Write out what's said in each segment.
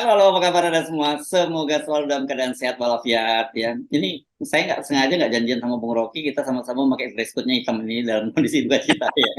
Halo, apa kabar Anda semua? Semoga selalu dalam keadaan sehat walafiat ya. Ini saya nggak sengaja nggak janjian sama Bung Rocky, kita sama-sama pakai dress code-nya hitam ini dalam kondisi duka cita ya.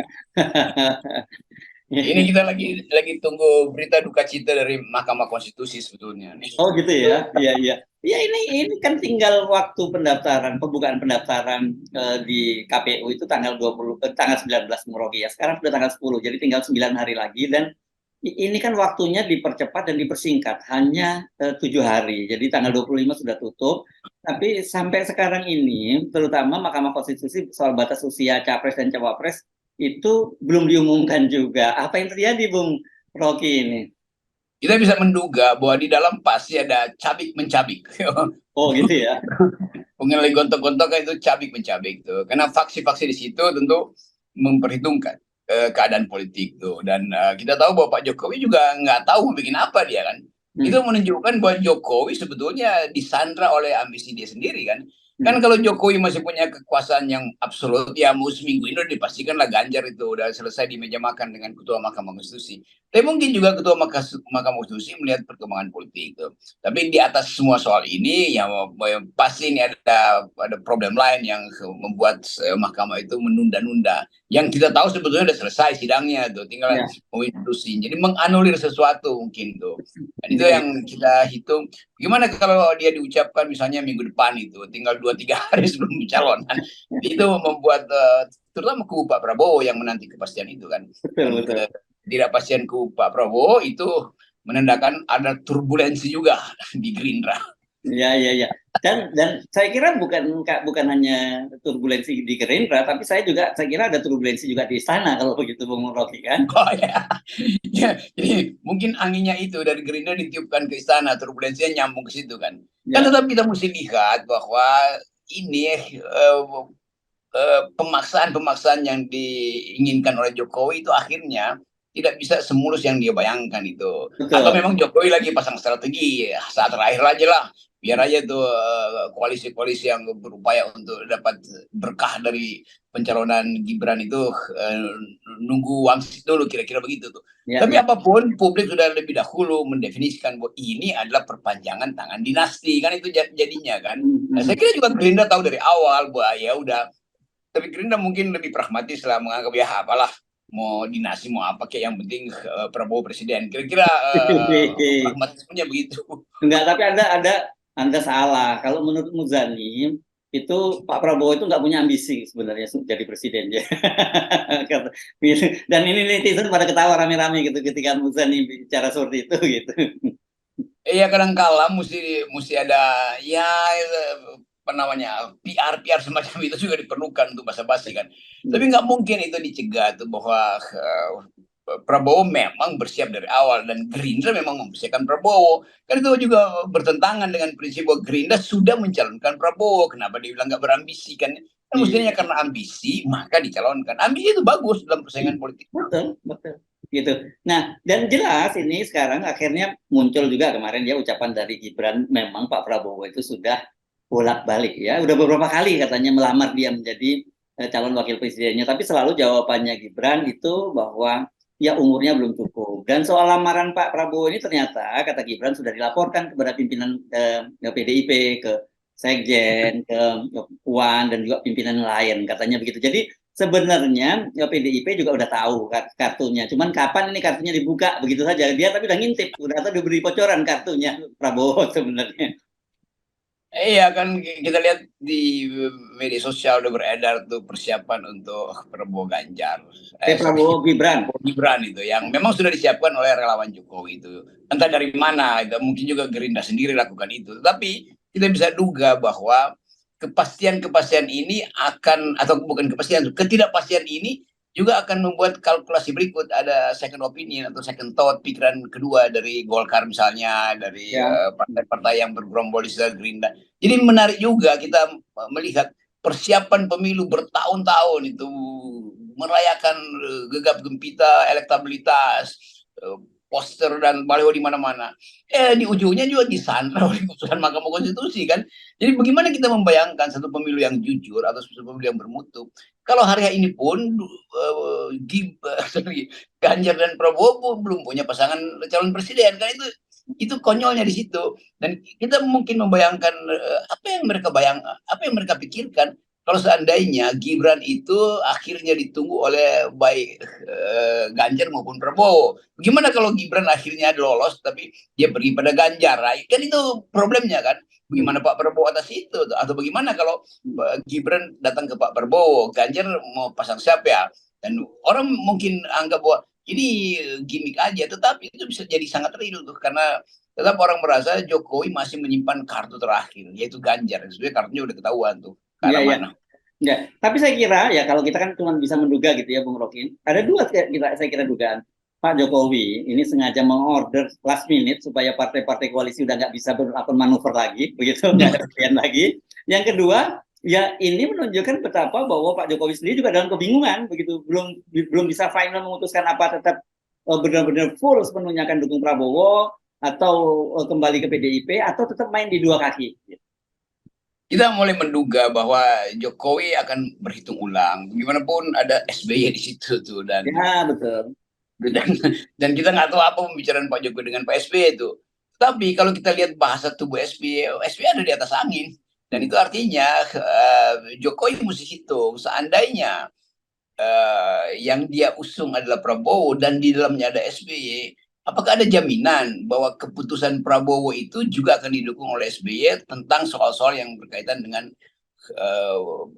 Ini kita lagi tunggu berita duka cita dari Mahkamah Konstitusi sebetulnya nih. Oh gitu ya, iya iya. Ya ini kan tinggal waktu pendaftaran, pembukaan pendaftaran di KPU itu tanggal 20, tanggal 19 Bung Rocky ya. Sekarang sudah tanggal 10, jadi tinggal 9 hari lagi dan ini kan waktunya dipercepat dan dipersingkat hanya 7 hari. Jadi tanggal 25 sudah tutup. Tapi sampai sekarang ini, terutama Mahkamah Konstitusi soal batas usia capres dan cawapres itu belum diumumkan juga. Apa yang terjadi, Bung Rocky ini? Kita bisa menduga bahwa di dalam pasti ada cabik mencabik. Oh gitu ya. Mungkin lagi gontok-gontok itu cabik mencabik tuh. Karena faksi-faksi di situ tentu memperhitungkan keadaan politik tuh. Dan kita tahu bahwa Pak Jokowi juga nggak tahu mau bikin apa dia kan. Itu menunjukkan bahwa Jokowi sebetulnya disandra oleh ambisi dia sendiri kan. Kan kalau Jokowi masih punya kekuasaan yang absolut, ya mau seminggu ini udah dipastikanlah Ganjar itu udah selesai di meja makan dengan Ketua Mahkamah Konstitusi. Tapi mungkin juga Ketua Mahkamah Konstitusi melihat perkembangan politik itu. Tapi di atas semua soal ini, ya pasti ini ada problem lain yang membuat Mahkamah itu menunda-nunda. Yang kita tahu sebetulnya udah selesai sidangnya tuh, tinggal institusi. Jadi menganulir sesuatu mungkin tuh. Dan itu yang kita hitung. Gimana kalau dia diucapkan misalnya minggu depan itu, tinggal 2-3 hari sebelum pencalonan. Itu membuat terutama kubu Pak Prabowo yang menanti kepastian itu kan. Dan ketidakpastian kubu Pak Prabowo itu menandakan ada turbulensi juga di Gerindra. Ya, ya, ya. Dan saya kira bukan hanya turbulensi di Gerindra, tapi saya kira ada turbulensi juga di istana kalau begitu Bung Rocky kan. Oh ya. Ya, jadi mungkin anginnya itu dari Gerindra ditiupkan ke istana, turbulensinya nyambung ke situ kan. Kan tetap kita mesti lihat bahwa ini pemaksaan-pemaksaan yang diinginkan oleh Jokowi itu akhirnya tidak bisa semulus yang dia bayangkan itu. Betul. Atau memang Jokowi lagi pasang strategi saat terakhir aja lah, biar aja tuh koalisi-koalisi yang berupaya untuk dapat berkah dari pencalonan Gibran itu nunggu wangsit dulu kira-kira begitu tuh. Tapi apapun publik sudah lebih dahulu mendefinisikan bahwa ini adalah perpanjangan tangan dinasti kan itu jadinya kan. Nah, saya kira juga Gerindra tahu dari awal bahwa ya udah, tapi Gerindra mungkin lebih pragmatis lah, menganggap ya apalah mau dinasti mau apa kayak yang penting Prabowo presiden. Kira-kira pragmatismenya begitu. Enggak, tapi Anda salah. Kalau menurut Muzani itu Pak Prabowo itu nggak punya ambisi sebenarnya jadi presiden ya. Dan ini netizen pada ketawa rame-rame gitu ketika Muzani bicara seperti itu gitu. Iya kadang-kala mesti ada ya apa namanya PR semacam itu juga diperlukan untuk basa-basi kan. Tapi nggak mungkin itu dicegah tuh bahwa Prabowo memang bersiap dari awal dan Gerindra memang mempersiapkan Prabowo. Kan itu juga bertentangan dengan prinsip bahwa Gerindra sudah mencalonkan Prabowo. Kenapa dia bilang nggak berambisi kan? Kan mestinya karena ambisi maka dicalonkan. Ambisi itu bagus dalam persaingan politik. Betul, betul. Gitu. Nah, dan jelas ini sekarang akhirnya muncul juga kemarin ya ucapan dari Gibran, memang Pak Prabowo itu sudah bolak-balik ya, udah beberapa kali katanya melamar dia menjadi calon wakil presidennya, tapi selalu jawabannya Gibran itu bahwa ya umurnya belum cukup. Dan soal lamaran Pak Prabowo ini ternyata kata Gibran sudah dilaporkan kepada pimpinan PDIP, ke Sekjen, ke Puan dan juga pimpinan lain katanya begitu. Jadi sebenarnya ya PDIP juga udah tahu kartunya. Cuman kapan ini kartunya dibuka begitu saja. Dia tapi udah ngintip, udah diberi bocoran kartunya Prabowo sebenarnya. Iya kan kita lihat di media sosial udah beredar tuh persiapan untuk Prabowo Ganjar. Prabowo Gibran. Gibran itu yang memang sudah disiapkan oleh relawan Jokowi itu. Entah dari mana, itu mungkin juga Gerindra sendiri lakukan itu. Tapi kita bisa duga bahwa kepastian-kepastian ini akan, atau bukan kepastian, ketidakpastian ini juga akan membuat kalkulasi berikut, ada second opinion atau second thought, pikiran kedua dari Golkar misalnya, dari partai-partai yang bergerombol di sekitar Gerindra. Jadi menarik juga kita melihat persiapan pemilu bertahun-tahun itu merayakan gegap gempita elektabilitas, poster dan baliho di mana-mana. Di ujungnya juga disandra oleh putusan Mahkamah Konstitusi kan. Jadi bagaimana kita membayangkan satu pemilu yang jujur atau satu pemilu yang bermutu? Kalau hari ini pun Ganjar dan Prabowo belum punya pasangan calon presiden kan, itu Itu konyolnya di situ. Dan kita mungkin membayangkan apa yang mereka pikirkan kalau seandainya Gibran itu akhirnya ditunggu oleh baik Ganjar maupun Prabowo. Bagaimana kalau Gibran akhirnya lolos tapi dia pergi pada Ganjar? Kan itu problemnya kan. Bagaimana Pak Prabowo atas itu? Atau bagaimana kalau Gibran datang ke Pak Prabowo, Ganjar mau pasang siapa ya? Dan orang mungkin anggap bahwa ini gimmick aja, tetapi itu bisa jadi sangat real tuh karena tetap orang merasa Jokowi masih menyimpan kartu terakhir, yaitu Ganjar. Sebenarnya kartunya udah ketahuan tuh ke Iya, arah iya. mana. Ya, tapi saya kira ya kalau kita kan cuma bisa menduga gitu ya, Bung Rokin. Ada dua saya kira dugaan. Pak Jokowi ini sengaja mengorder last minute supaya partai-partai koalisi udah nggak bisa melakukan manuver lagi, begitu nggak ada pilihan lagi. Yang kedua, ya ini menunjukkan betapa bahwa Pak Jokowi sendiri juga dalam kebingungan, begitu belum bisa final memutuskan apa tetap benar-benar full sepenuhnya akan dukung Prabowo atau kembali ke PDIP atau tetap main di dua kaki. Kita mulai menduga bahwa Jokowi akan berhitung ulang. Bagaimanapun ada SBY di situ tuh Ya, betul. dan, dan kita nggak tahu apa pembicaraan Pak Jokowi dengan Pak SBY itu. Tapi kalau kita lihat bahasa tubuh SBY ada di atas angin. Dan itu artinya Jokowi mesti hitung seandainya yang dia usung adalah Prabowo dan di dalamnya ada SBY, apakah ada jaminan bahwa keputusan Prabowo itu juga akan didukung oleh SBY tentang soal-soal yang berkaitan dengan uh,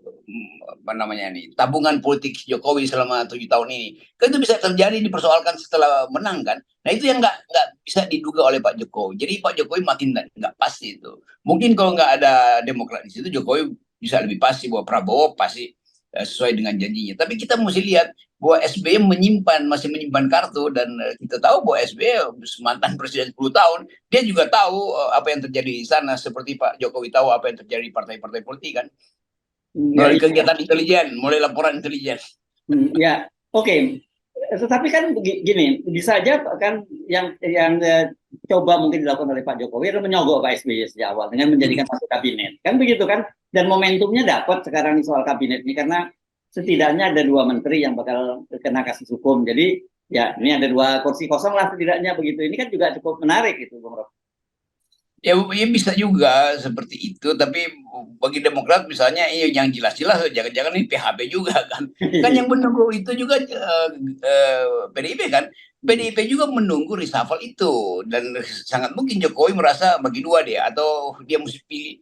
apa namanya nih tabungan politik Jokowi selama 7 tahun ini? Kan itu bisa terjadi dipersoalkan setelah menang kan? Nah itu yang nggak bisa diduga oleh Pak Jokowi. Jadi Pak Jokowi makin nggak pasti itu. Mungkin kalau nggak ada Demokrat di situ, Jokowi bisa lebih pasti bahwa Prabowo pasti sesuai dengan janjinya. Tapi kita mesti lihat bahwa SBY masih menyimpan kartu dan kita tahu bahwa SBY mantan presiden 10 tahun, dia juga tahu apa yang terjadi di sana seperti Pak Jokowi tahu apa yang terjadi di partai-partai politik kan. Ya, Melalui ya. kegiatan intelijen, mulai laporan intelijen. Ya, oke. Tetapi kan gini, bisa aja kan yang coba mungkin dilakukan oleh Pak Jokowi adalah menyogok Pak SBY sejak awal dengan menjadikan masuk kabinet. Kan begitu kan? Dan momentumnya dapat sekarang di soal kabinet ini karena setidaknya ada dua menteri yang bakal kena kasus hukum. Jadi ya ini ada dua kursi kosong lah setidaknya begitu. Ini kan juga cukup menarik gitu, Bung Rob. Ya bisa juga seperti itu, tapi bagi Demokrat misalnya yang jelas-jelas jangan-jangan ini PHB juga kan. Kan yang menunggu itu juga PDIP kan. PDIP juga menunggu reshuffle itu dan sangat mungkin Jokowi merasa bagi dua dia atau dia mesti pilih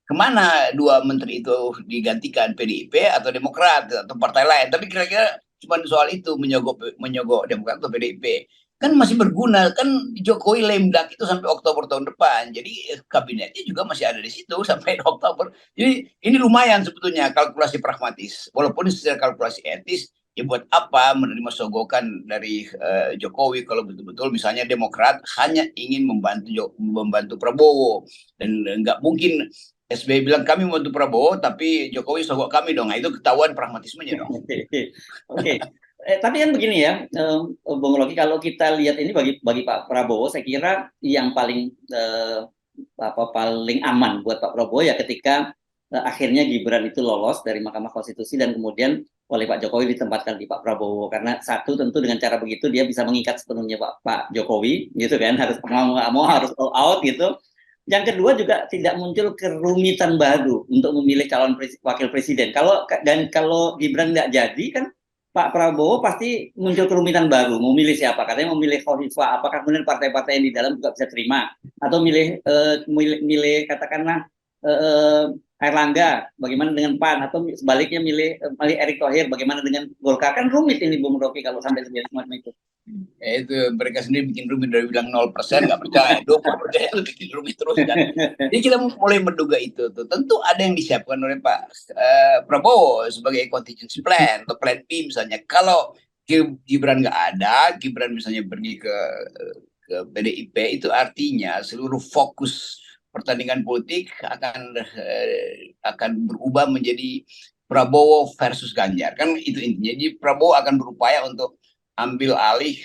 kemana dua menteri itu digantikan, PDIP atau Demokrat atau partai lain. Tapi kira-kira cuma soal itu menyogok Demokrat atau PDIP kan masih berguna kan. Jokowi lemdak itu sampai Oktober tahun depan, jadi kabinetnya juga masih ada di situ sampai Oktober. Jadi ini lumayan sebetulnya kalkulasi pragmatis, walaupun secara kalkulasi etis ya buat apa menerima sogokan dari Jokowi kalau betul-betul misalnya Demokrat hanya ingin membantu Prabowo dan nggak mungkin SBY bilang kami membantu Prabowo tapi Jokowi sogok kami dong. Nah, itu ketahuan pragmatismenya dong. Oke. Tapi kan begini ya, Bung Rocky, kalau kita lihat ini bagi Pak Prabowo, saya kira yang paling aman buat Pak Prabowo ya ketika akhirnya Gibran itu lolos dari Mahkamah Konstitusi dan kemudian oleh Pak Jokowi ditempatkan di Pak Prabowo. Karena satu tentu dengan cara begitu dia bisa mengikat sepenuhnya Pak Jokowi, gitu kan, harus mau harus all out gitu. Yang kedua juga tidak muncul kerumitan baru untuk memilih calon wakil presiden. Kalau Gibran nggak jadi kan Pak Prabowo pasti muncul kerumitan baru, mau milih siapa? Katanya mau milih Khofifah, apakah kemudian partai-partai yang di dalam juga bisa terima? Atau milih katakanlah Airlangga, bagaimana dengan PAN? Atau sebaliknya milih Erick Thohir, bagaimana dengan Golkar? Kan rumit ini Bung Rocky kalau sampai terjadi semacam itu. Ya itu mereka sendiri bikin rumit dari bilang 0% nggak percaya, 20% itu bikin rumit terus kan. Jadi kita mulai menduga itu tuh. Tentu ada yang disiapkan oleh Pak Prabowo sebagai contingency plan atau plan B misalnya. Kalau Gibran nggak ada, Gibran misalnya pergi ke PDIP, itu artinya seluruh fokus pertandingan politik akan berubah menjadi Prabowo versus Ganjar. Kan itu intinya. Jadi Prabowo akan berupaya untuk ambil alih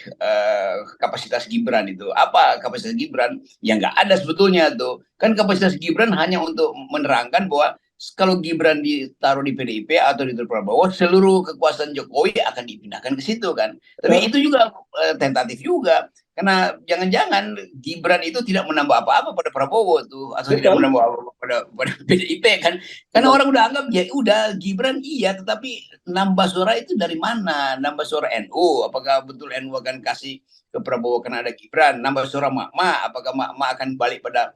kapasitas Gibran itu. Apa kapasitas Gibran? Ya nggak ada sebetulnya tuh. Kan kapasitas Gibran hanya untuk menerangkan bahwa kalau Gibran ditaruh di PDIP atau di Prabowo, seluruh kekuasaan Jokowi akan dipindahkan ke situ kan. Tapi itu juga tentatif juga. Karena jangan-jangan Gibran itu tidak menambah apa-apa pada Prabowo tuh, atau tidak Betul, menambah apa-apa pada PDIP kan. Karena betul. orang udah anggap ya udah Gibran iya, tetapi nambah suara itu dari mana? Nambah suara NU, apakah betul NU akan kasih ke Prabowo karena ada Gibran? Nambah suara Mak, apakah Mak akan balik pada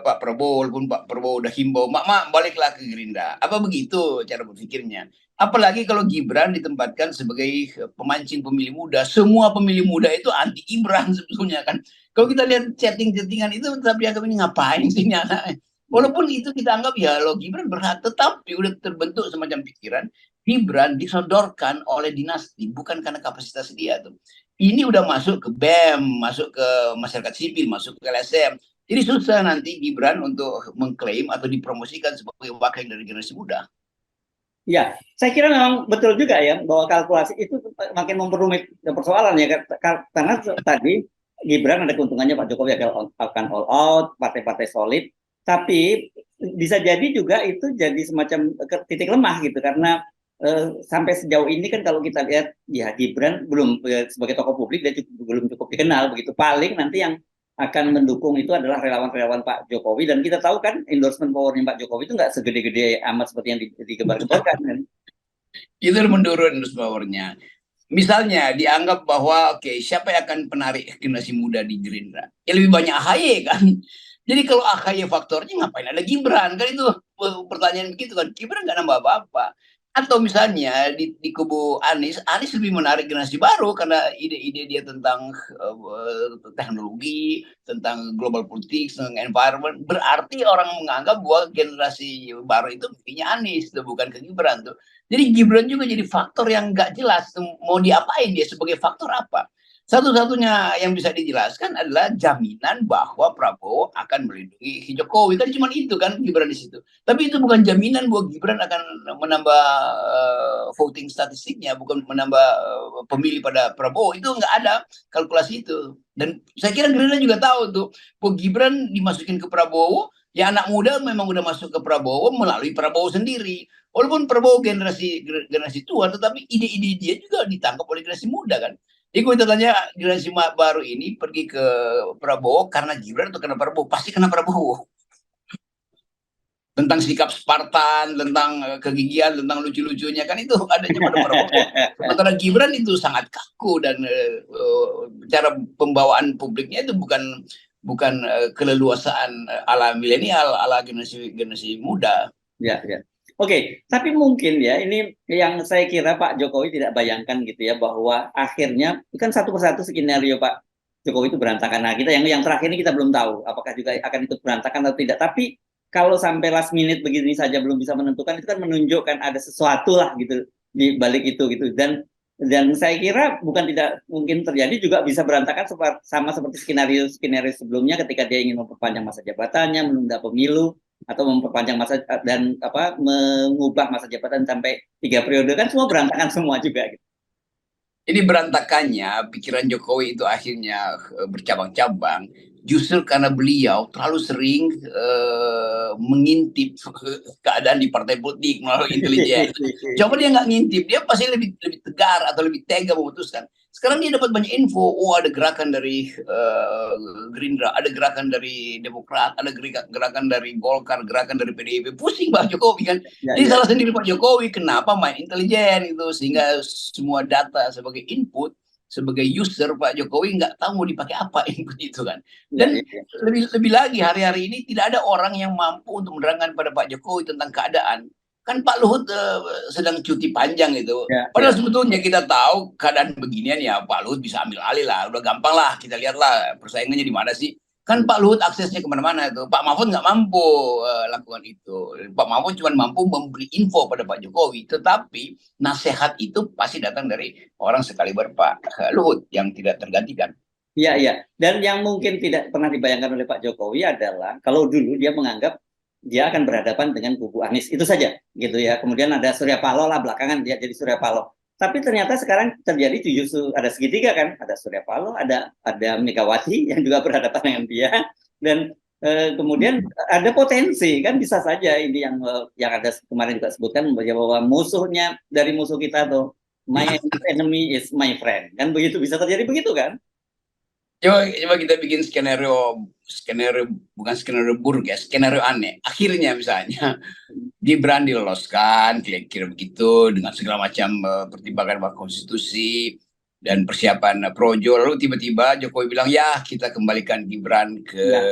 Pak Prabowo, walaupun Pak Prabowo udah himbau, mak baliklah ke Gerindra. Apa begitu cara berpikirnya? Apalagi kalau Gibran ditempatkan sebagai pemancing pemilih muda, semua pemilih muda itu anti Gibran sebetulnya kan. Kalau kita lihat chatting-chattingan itu, tapi anggap ini ngapain sih ini anak? Walaupun itu kita anggap ya lo Gibran berhak, tetapi udah terbentuk semacam pikiran Gibran disodorkan oleh dinasti bukan karena kapasitas dia tuh. Ini udah masuk ke BEM, masuk ke masyarakat sipil, masuk ke LSM. Jadi susah nanti Gibran untuk mengklaim atau dipromosikan sebagai wakil dari generasi muda. Ya, saya kira memang betul juga ya bahwa kalkulasi itu makin memperumit persoalan ya karena tadi Gibran ada keuntungannya Pak Jokowi akan all out, partai-partai solid, tapi bisa jadi juga itu jadi semacam titik lemah gitu karena sampai sejauh ini kan kalau kita lihat ya Gibran belum sebagai tokoh publik dia belum cukup dikenal begitu. Paling nanti yang akan mendukung itu adalah relawan-relawan Pak Jokowi dan kita tahu kan endorsement powernya Pak Jokowi itu nggak segede-gede amat seperti yang digembar-gemborkan kan. Itu menurun powernya. Misalnya dianggap bahwa oke, siapa yang akan penarik generasi muda di Gerindra? Ya lebih banyak AHY kan. Jadi kalau AHY faktornya ngapain ada Gibran? Kan itu pertanyaan begitu kan. Gibran nggak nambah apa-apa. Atau misalnya di kubu Anies, Anies lebih menarik generasi baru karena ide-ide dia tentang teknologi, tentang global politics, tentang environment. Berarti orang menganggap bahwa generasi baru itu mestinya Anies, bukan ke Gibran tuh. Jadi Gibran juga jadi faktor yang nggak jelas mau diapain dia sebagai faktor apa. Satu-satunya yang bisa dijelaskan adalah jaminan bahwa Prabowo akan melindungi Jokowi. Kan cuma itu kan Gibran di situ. Tapi itu bukan jaminan bahwa Gibran akan menambah voting statistiknya, bukan menambah pemilih pada Prabowo. Itu nggak ada kalkulasi itu. Dan saya kira Gerindra juga tahu tuh, bahwa Gibran dimasukin ke Prabowo, ya anak muda memang udah masuk ke Prabowo melalui Prabowo sendiri. Walaupun Prabowo generasi tua, tetapi ide-ide dia juga ditangkap oleh generasi muda kan. Jadi kalau kita tanya generasi baru ini pergi ke Prabowo karena Gibran atau karena Prabowo, pasti karena Prabowo. Tentang sikap Spartan, tentang kegigihan, tentang lucu-lucunya kan itu adanya pada Prabowo. Sementara Gibran itu sangat kaku dan cara pembawaan publiknya itu bukan keleluasaan ala milenial, ala generasi muda. Ya, ya. Oke, tapi mungkin ya ini yang saya kira Pak Jokowi tidak bayangkan gitu ya bahwa akhirnya kan satu persatu skenario Pak Jokowi itu berantakan. Nah, kita yang terakhir ini kita belum tahu apakah juga akan ikut berantakan atau tidak. Tapi kalau sampai last minute begini saja belum bisa menentukan itu kan menunjukkan ada sesuatu lah gitu di balik itu gitu. Dan saya kira bukan tidak mungkin terjadi juga bisa berantakan sama seperti skenario sebelumnya ketika dia ingin memperpanjang masa jabatannya, menunda pemilu atau memperpanjang masa dan mengubah masa jabatan sampai 3 periode kan semua berantakan semua juga gitu. Ini berantakannya pikiran Jokowi itu akhirnya bercabang-cabang justru karena beliau terlalu sering mengintip keadaan di partai politik melalui intelijen. Coba dia nggak ngintip, dia pasti lebih tegar atau lebih tega memutuskan. Sekarang dia dapat banyak info, oh ada gerakan dari Gerindra, ada gerakan dari Demokrat, ada gerakan dari Golkar, gerakan dari PDIP. Pusing Pak Jokowi kan. Ya, Jadi ya. salah sendiri Pak Jokowi, kenapa main intelijen itu sehingga semua data sebagai input, sebagai user Pak Jokowi nggak tahu mau dipakai apa input itu kan. Ya, Dan ya, ya. lebih lagi hari-hari ini tidak ada orang yang mampu untuk menerangkan pada Pak Jokowi tentang keadaan. Kan Pak Luhut sedang cuti panjang itu. Ya, Padahal ya. sebetulnya kita tahu keadaan beginian ya Pak Luhut bisa ambil alih lah. Udah gampang lah kita lihatlah persaingannya di mana sih. Kan Pak Luhut aksesnya kemana-mana itu. Pak Mahfud nggak mampu lakukan itu. Pak Mahfud cuma mampu memberi info pada Pak Jokowi. Tetapi nasihat itu pasti datang dari orang sekaliber Pak Luhut yang tidak tergantikan. Iya, iya. Dan yang mungkin tidak pernah dibayangkan oleh Pak Jokowi adalah kalau dulu dia menganggap dia akan berhadapan dengan kubu Anies itu saja, gitu ya. Kemudian ada Surya Paloh lah belakangan dia jadi Surya Paloh. Tapi ternyata sekarang terjadi justru ada segitiga kan, ada Surya Paloh, ada Megawati yang juga berhadapan dengan dia, dan kemudian ada potensi kan bisa saja ini yang ada kemarin juga sebutkan bahwa musuhnya dari musuh kita tuh my enemy is my friend kan begitu bisa terjadi begitu kan? Coba kita bikin skenario bukan skenario buruk ya, skenario aneh. Akhirnya misalnya Gibran diloloskan, kira-kira begitu dengan segala macam pertimbangan Mahkamah Konstitusi dan persiapan projo, lalu tiba-tiba Jokowi bilang ya kita kembalikan Gibran ke Ya.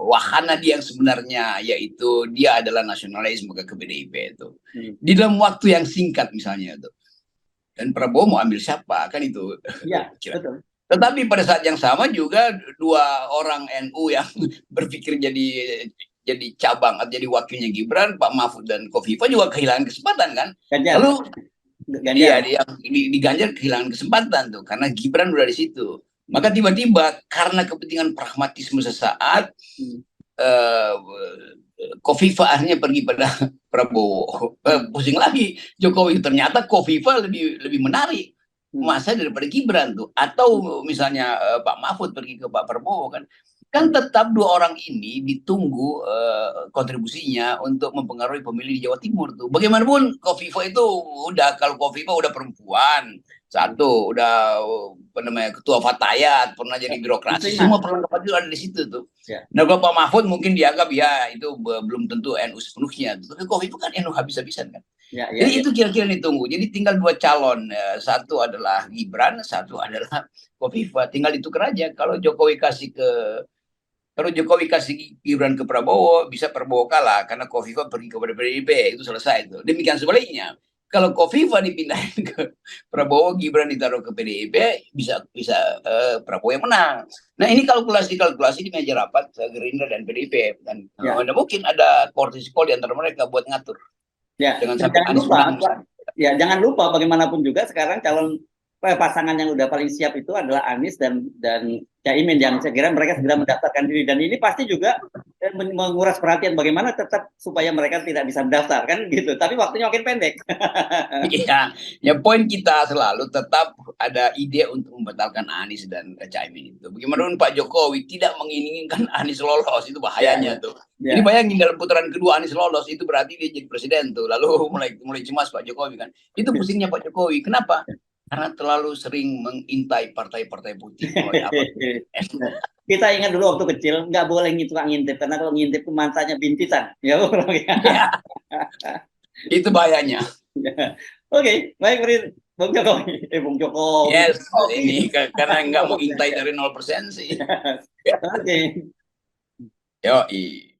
wahana dia yang sebenarnya, yaitu dia adalah nasionalisme ke PDIP itu. Hmm. Di dalam waktu yang singkat misalnya itu. Dan Prabowo mau ambil siapa kan itu. Ya, betul. Tetapi pada saat yang sama juga dua orang NU yang berpikir jadi cabang atau jadi wakilnya Gibran, Pak Mahfud dan Kofifa juga kehilangan kesempatan kan. Ganjar. Lalu Ganjar. iya di Ganjar kehilangan kesempatan tuh karena Gibran udah di situ. Maka tiba-tiba karena kepentingan pragmatisme sesaat Kofifa akhirnya pergi pada Prabowo. Pusing lagi Jokowi, ternyata Kofifa lebih menarik masa daripada Gibran tuh. Atau misalnya Pak Mahfud pergi ke Pak Prabowo kan tetap dua orang ini ditunggu kontribusinya untuk mempengaruhi pemilih di Jawa Timur tuh. Bagaimanapun Kofifa itu kalau Kofifa udah perempuan, satu udah apa namanya ketua Fatayat, pernah jadi birokrasi, semua perlengkapan itu ada di situ tuh. Ya. Nah kalau Pak Mahfud mungkin dianggap ya itu belum tentu NU sepenuhnya, tapi Kofifa kan NU habis-habisan kan. Ya, Jadi itu kira-kira ditunggu. Jadi tinggal dua calon, satu adalah Gibran, satu adalah Kofifa. Tinggal ditukar aja. Kalau Jokowi kasih Gibran ke Prabowo, bisa Prabowo kalah karena Kofifa pergi kepada PDIP, itu selesai itu. Demikian sebaliknya. Kalau Kofifa dipindahin ke Prabowo, Gibran ditaruh ke PDIP, bisa Prabowo yang menang. Nah ini kalkulasi di meja rapat Gerindra dan PDIP, dan mungkin ada koordinasi di antara mereka buat ngatur. Ya, Jangan sampai jangan lupa, jangan lupa bagaimanapun juga sekarang calon pasangan yang udah paling siap itu adalah Anies dan Caimin, yang saya kira mereka segera mendaftarkan diri, dan ini pasti juga menguras perhatian bagaimana tetap supaya mereka tidak bisa mendaftar kan gitu, tapi waktunya makin pendek. Iya, ya poin kita selalu tetap ada ide untuk membatalkan Anies dan Caimin itu. Bagaimanapun Pak Jokowi tidak menginginkan Anies lolos, itu bahayanya tuh. Jadi bayangin dalam putaran kedua Anies lolos, itu berarti dia jadi presiden tuh. Lalu mulai cemas Pak Jokowi kan. Itu pusingnya Pak Jokowi. Kenapa? Karena terlalu sering mengintai partai-partai putih. Kita ingat dulu waktu kecil nggak boleh ngintip, karena kalau ngintip mantannya bintitan. Ya, itu bahayanya. Oke, baik Bung Jokowi. Bung Jokowi. Yes, ini karena nggak mau intai dari 0% sih. Oke. Yoi.